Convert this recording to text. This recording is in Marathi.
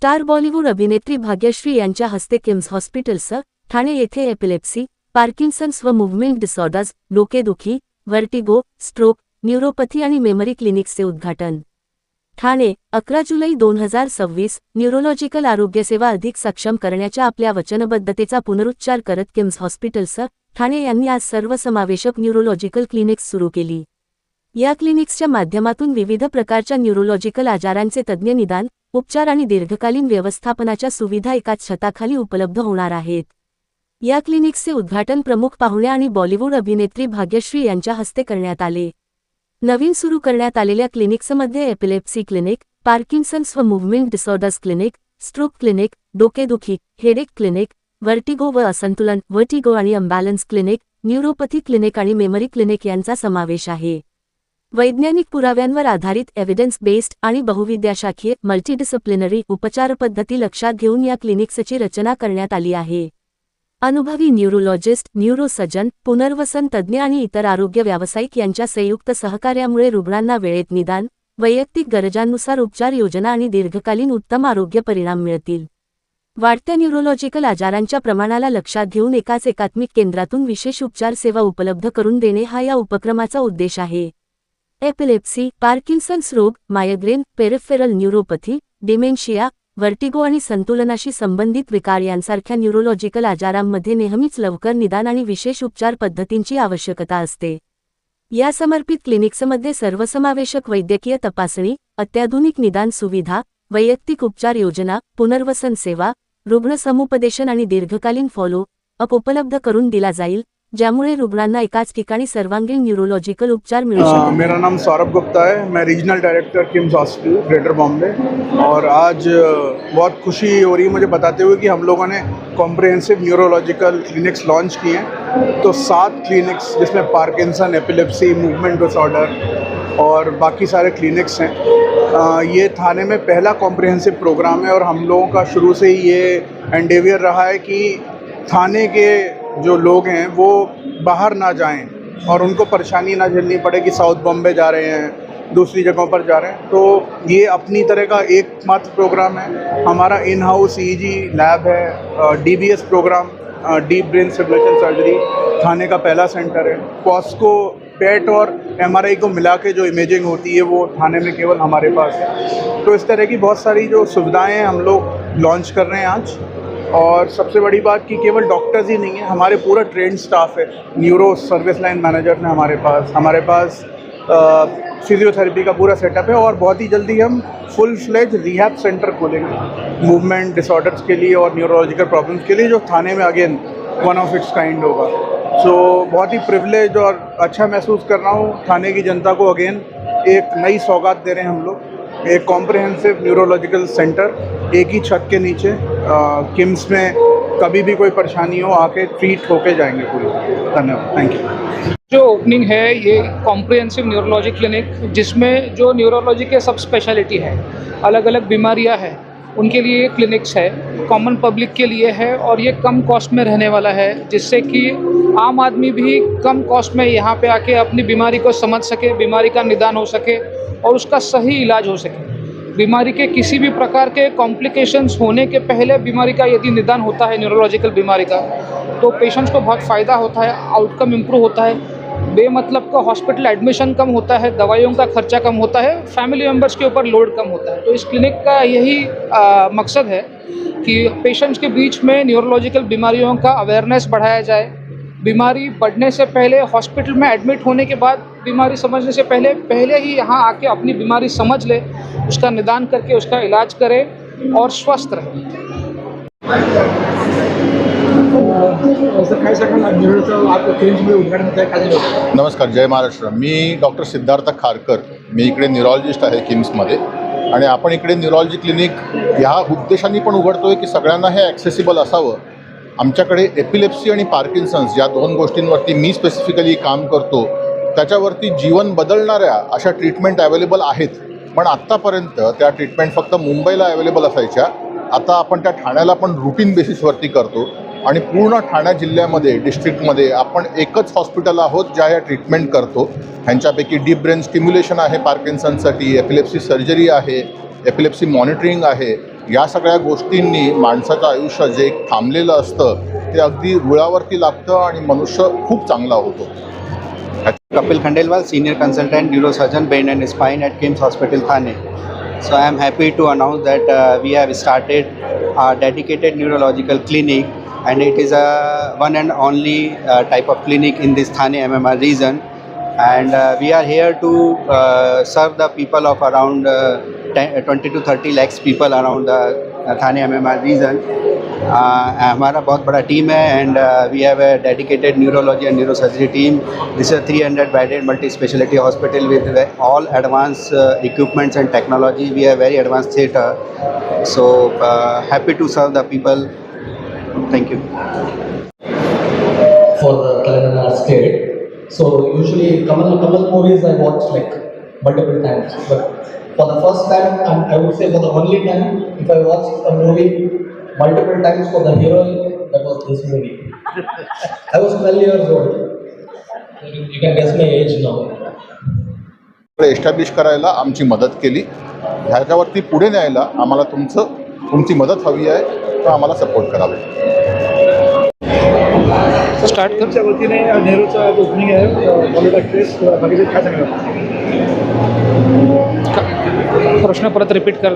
स्टार बॉलिवूड अभिनेत्री भाग्यश्री यांच्या हस्ते किम्स हॉस्पिटलसह ठाणे येथे एपिलेप्सी, पार्किन्सन्स व मूव्हमेंट डिसऑर्डर्स, डोकेदुखी, व्हर्टिगो, स्ट्रोक, न्यूरोपॅथी आणि मेमरी क्लिनिक्सचे उद्घाटन. ठाणे, 11 जुलै 2026. न्यूरोलॉजिकल आरोग्यसेवा अधिक सक्षम करण्याच्या आपल्या वचनबद्धतेचा पुनरुच्चार करत किम्स हॉस्पिटलसह ठाणे यांनी आज सर्वसमावेशक न्यूरोलॉजिकल क्लिनिक्स सुरू केली. या क्लिनिक्सच्या माध्यमातून विविध प्रकारच्या न्यूरोलॉजिकल आजारांचे तज्ज्ञ निदान, उपचार आणि दीर्घकालीन व्यवस्थापनाच्या सुविधा एकाच छताखाली उपलब्ध होणार आहेत. या क्लिनिक्सचे उद्घाटन प्रमुख पाहुणे आणि बॉलिवूड अभिनेत्री भाग्यश्री यांच्या हस्ते करण्यात आले. नवीन सुरू करण्यात आलेल्या क्लिनिक्समध्ये एपिलेप्सी क्लिनिक, पार्किन्सन्स व movement disorders clinic, stroke clinic, डोकेदुखी, हेडेक क्लिनिक, व्हर्टिगो व असंतुलन व्हर्टिगो आणि अम्बॅलन्स क्लिनिक, न्यूरोपॅथी क्लिनिक आणि मेमरी क्लिनिक यांचा समावेश आहे. वैज्ञानिक पुराव्यांवर आधारित एव्हिडन्स बेस्ड आणि बहुविद्याशाखीय मल्टीडिसिप्लिनरी उपचारपद्धती लक्षात घेऊन या क्लिनिक्सची रचना करण्यात आली आहे. अनुभवी न्यूरोलॉजिस्ट, न्यूरोसर्जन, पुनर्वसन तज्ज्ञ आणि इतर आरोग्य व्यावसायिक यांच्या संयुक्त सहकार्यामुळे रुग्णांना वेळेत निदान, वैयक्तिक गरजांनुसार उपचार योजना आणि दीर्घकालीन उत्तम आरोग्य परिणाम मिळतील. वाढत्या न्यूरोलॉजिकल आजारांच्या प्रमाणाला लक्षात घेऊन एकाच एकात्मिक केंद्रातून विशेष उपचार सेवा उपलब्ध करून देणे हा या उपक्रमाचा उद्देश आहे. एपिलेप्सी, पार्किन्सन्स रोग, migraine, peripheral neuropathy, dementia, vertigo आणि संतुलनाशी संबंधित विकार यांसारख्या न्यूरोलॉजिकल आजारांमध्ये नेहमीच लवकर निदान आणि विशेष उपचार पद्धतींची आवश्यकता असते. या समर्पित क्लिनिक्समध्ये सर्वसमावेशक वैद्यकीय तपासणी, अत्याधुनिक निदान सुविधा, वैयक्तिक उपचार योजना, पुनर्वसन सेवा, रुग्ण समुपदेशन आणि दीर्घकालीन फॉलो अप उपलब्ध करून दिला जाईल, ज्यामुळे रुग्णांना एकाच ठिकाणी सर्वांगीण न्यूरोलॉजिकल उपचार मिळू शकतील. मेरा नाम सौरभ गुप्ता है, मैं regional director KIMS hospital greater Bombay. और आज बहुत खुशी हो रही है मुझे बताते हुए कि हम लोगों ने कॉम्प्रिहेंसिव न्यूरोलॉजिकल क्लिनिक्स लॉन्च किए हैं। तो 7 क्लिनिक्स जिसमें पार्किंसन, एपिलेप्सी, मूवमेंट डिसऑर्डर और बाकी सारे क्लिनिक्स हैं। ये थाने में पहला कॉम्प्रिहेंसिव प्रोग्राम है और हम लोगों का शुरू से ही ये एंडेवियर रहा है कि थाने के जो लोग हैं वो बाहर ना जाएं और उनको परेशानी ना झेलनी पड़े कि साउथ बॉम्बे जा रहे हैं, दूसरी जगहों पर जा रहे हैं। तो ये अपनी तरह का एकमात्र प्रोग्राम है। हमारा इन हाउस EEG लैब है, DBS program, deep brain stimulation surgery Thane का पहला सेंटर है। पॉस्को, पेट और MRI को मिला के जो इमेजिंग होती है वो थाने में केवल हमारे पास है। तो इस तरह की बहुत सारी जो सुविधाएँ हम लोग लॉन्च कर रहे हैं आज। और सबसे बड़ी बात कि केवल डॉक्टर्स ही नहीं है, हमारे पूरा ट्रेंड स्टाफ है। न्यूरो सर्विस लाइन मैनेजर हैं हमारे पास फिजियोथेरेपी का पूरा सेटअप है। और बहुत ही जल्दी हम फुल फ्लेज रिहैब सेंटर खोलेंगे मूवमेंट डिसऑर्डर्स के लिए और न्यूरोलॉजिकल प्रॉब्लम्स के लिए, जो थाने में again one of its kind होगा। सो बहुत ही प्रिविलेज और अच्छा महसूस कर रहा हूँ। थाने की जनता को अगेन एक नई सौगात दे रहे हैं हम लोग, एक कॉम्प्रिहेंसिव न्यूरोलॉजिकल सेंटर एक ही छत के नीचे। किम्स में कभी भी कोई परेशानी हो आके ट्रीट होके जाएंगे पूरी। धन्यवाद, थैंक यू। जो ओपनिंग है ये कॉम्प्रिहेंसिव न्यूरोलॉजी क्लिनिक, जिसमें जो न्यूरोलॉजी के सब स्पेशलिटी है, अलग अलग बीमारियां हैं, उनके लिए ये क्लिनिक्स है, कॉमन पब्लिक के लिए है और ये कम कॉस्ट में रहने वाला है, जिससे कि आम आदमी भी कम कॉस्ट में यहाँ पे आके अपनी बीमारी को समझ सके, बीमारी का निदान हो सके और उसका सही इलाज हो सके। बीमारी के किसी भी प्रकार के कॉम्प्लिकेशंस होने के पहले बीमारी का यदि निदान होता है न्यूरोलॉजिकल बीमारी का, तो पेशेंट्स को बहुत फ़ायदा होता है, आउटकम इम्प्रूव होता है, बेमतलब का हॉस्पिटल एडमिशन कम होता है, दवाइयों का खर्चा कम होता है, फैमिली मेम्बर्स के ऊपर लोड कम होता है। तो इस क्लिनिक का यही मकसद है कि पेशेंट्स के बीच में न्यूरोलॉजिकल बीमारियों का अवेयरनेस बढ़ाया जाए। बीमारी बढ़ने से पहले, हॉस्पिटल में एडमिट होने के बाद, बीमारी समझने से पहले ही यहाँ आके अपनी बीमारी समझ ले, उसका निदान करके उसका इलाज करे और स्वस्थ रहे। नमस्कार, जय महाराष्ट्र। मी डॉक्टर सिद्धार्थ खारकर, मी इकडे न्यूरोलॉजिस्ट आहे किम्समध्ये आणि आपण इकडे न्यूरोलॉजी क्लिनिक ह्या उद्देशाने पण उघडतोय की सगळ्यांना हे ॲक्सेसिबल असावं। आमच्याकडे एपिलेप्सी आणि पार्किन्सन्स या 2 गोष्टींवरती मी स्पेसिफिकली काम करतो, त्याच्यावरती जीवन बदलणाऱ्या अशा ट्रीटमेंट अवेलेबल आहेत, पण आत्तापर्यंत त्या ट्रीटमेंट फक्त मुंबईला अवेलेबल असायच्या। आता आपण त्या ठाण्याला पण रुटीन बेसिसवरती करतो आणि पूर्ण ठाणे जिल्ह्यामध्ये, डिस्ट्रिक्टमध्ये आपण एकच हॉस्पिटल आहोत ज्या ह्या ट्रीटमेंट करतो। ह्यांच्यापैकी डीप ब्रेन स्टिम्युलेशन आहे पार्किन्सनसाठी, एपिलेप्सी सर्जरी आहे, एपिलेप्सी मॉनिटरिंग आहे, या सगळ्या गोष्टींनी माणसाचं आयुष्य जे एक थांबलेलं असतं ते अगदी रुळावरती लागतं आणि मनुष्य खूप चांगला होतो. Kapil Khandelwal, Senior Consultant Neurosurgeon, Brain and Spine at KIMS Hospital, Thane. So I am happy to announce that we have started a dedicated neurological clinic, and it is a one and only type of clinic in this Thane MMR region. And we are here to serve the people of around 20 to 30 lakhs people around the Thane MMR region. हमारा बहुत बड़ा टीम है and we have a dedicated neurology and neurosurgery team. This is a 300 bedded multi-specialty hospital with all advanced equipments and technology. We have very advanced theatre. So happy to serve the people. Thank you. For the Telangana state. So usually Kamal movies I watch like multiple times, but for the first time, and I would say for the only time, if I watched a movie multiple times for the hero, that was this movie. I was 12 years old. You can guess my age now. Establish करायला आमची मदत केली. ह्याच्यावरती पुढे न्यायला आम्हाला तुमची मदत हवी आहे, तर आम्हाला सपोर्ट करावे. स्टार्ट कर. तुमच्या वतीने नेहरूचा ओपनिंग आहे बॉलिवूड ॲक्ट्रेस बाकीचे काय सांगणार? प्रश्न परत रिपीट कर.